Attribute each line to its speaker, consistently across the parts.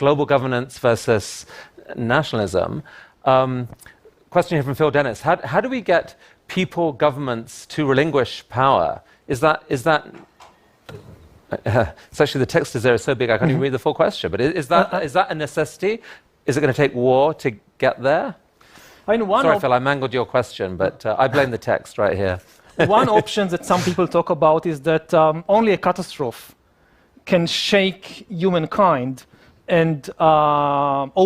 Speaker 1: global governance versus nationalism. Question here from Phil Dennis. How do we get people, governments to relinquish power? Is that it's actually the text is there so big I can't even read the full question, but is that a necessity? Is it going to take war to get there? Sorry, Phil, I mangled your question, but I blame the text right here.
Speaker 2: One option that some people talk about is that only a catastrophe can shake humankind and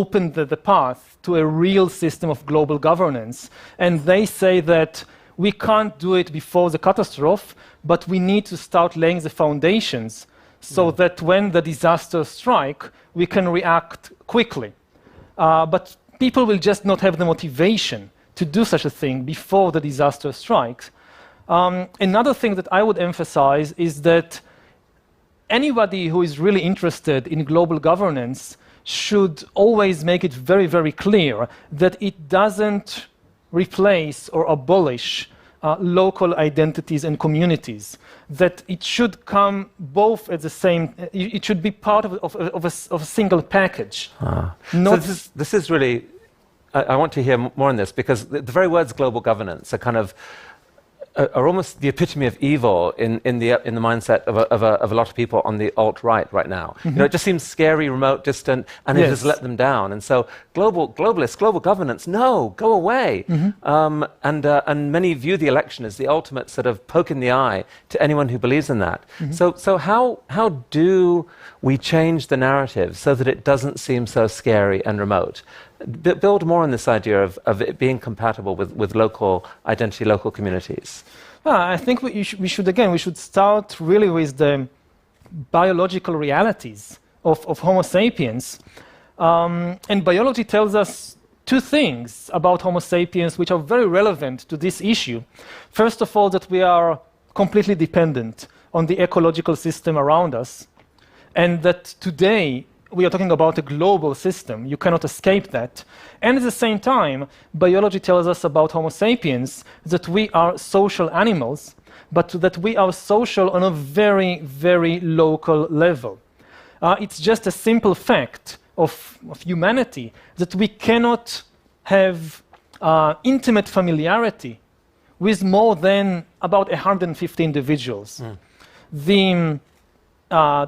Speaker 2: open the path to a real system of global governance. And they say that we can't do it before the catastrophe, but we need to start laying the foundations so that when the disasters strike, we can react quickly. But people will just not have the motivation to do such a thing before the disaster strikes. Another thing that I would emphasize is that anybody who is really interested in global governance should always make it very, very clear that it doesn't replace or abolish local identities and communities, that it should come both at the same, it should be part of a single package.
Speaker 1: So this is really, I want to hear more on this, because the very words global governance are almost the epitome of evil in the mindset of a lot of people on the alt-right right now. You know, it just seems scary, remote, distant, and it has let them down. And so globalists, global governance, no, go away. And many view the election as the ultimate sort of poke in the eye to anyone who believes in that. So how do we change the narrative so that it doesn't seem so scary and remote? Build more on this idea of it being compatible with local identity, local communities.
Speaker 2: I think we should start really with the biological realities of Homo sapiens. And biology tells us two things about Homo sapiens which are very relevant to this issue. First of all, that we are completely dependent on the ecological system around us, and that today we are talking about a global system. You cannot escape that. And at the same time, biology tells us about Homo sapiens that we are social animals, but that we are social on a very, very local level. It's just a simple fact of humanity that we cannot have intimate familiarity with more than about 150 individuals. The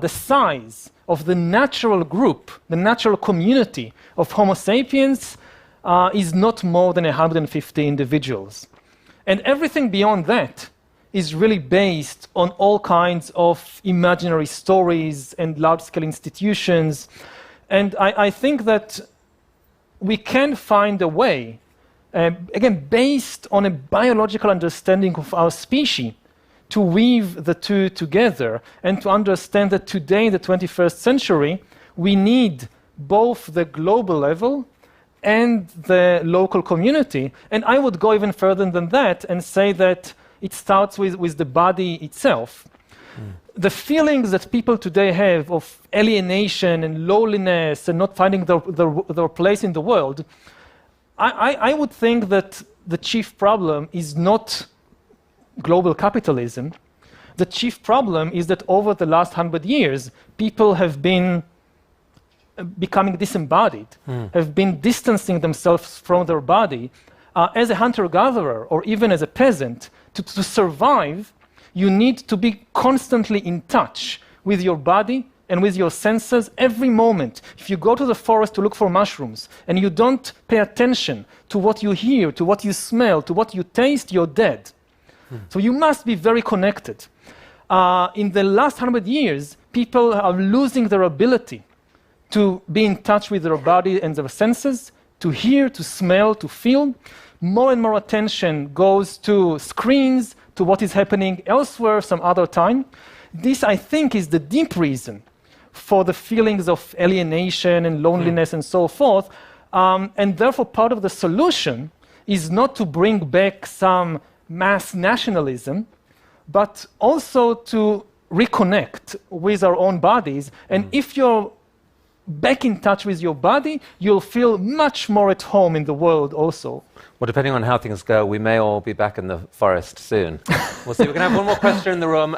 Speaker 2: size of the natural group, the natural community of Homo sapiens is not more than 150 individuals. And everything beyond that is really based on all kinds of imaginary stories and large-scale institutions. And I think that we can find a way, again, based on a biological understanding of our species, to weave the two together and to understand that today, in the 21st century, we need both the global level and the local community. And I would go even further than that and say that it starts with the body itself. The feelings that people today have of alienation and loneliness and not finding their place in the world, I would think that the chief problem is not global capitalism. The chief problem is that over the last 100 years, people have been becoming disembodied, have been distancing themselves from their body. As a hunter-gatherer or even as a peasant, to survive, you need to be constantly in touch with your body and with your senses every moment. If you go to the forest to look for mushrooms and you don't pay attention to what you hear, to what you smell, to what you taste, you're dead. So you must be very connected. In the last 100 years, people are losing their ability to be in touch with their body and their senses, to hear, to smell, to feel. More and more attention goes to screens, to what is happening elsewhere some other time. This, I think, is the deep reason for the feelings of alienation and loneliness and so forth. And therefore, part of the solution is not to bring back some mass nationalism, but also to reconnect with our own bodies. And if you're back in touch with your body, you'll feel much more at home in the world also.
Speaker 1: Well, depending on how things go, we may all be back in the forest soon. We'll see. We're going to have one more question in the room.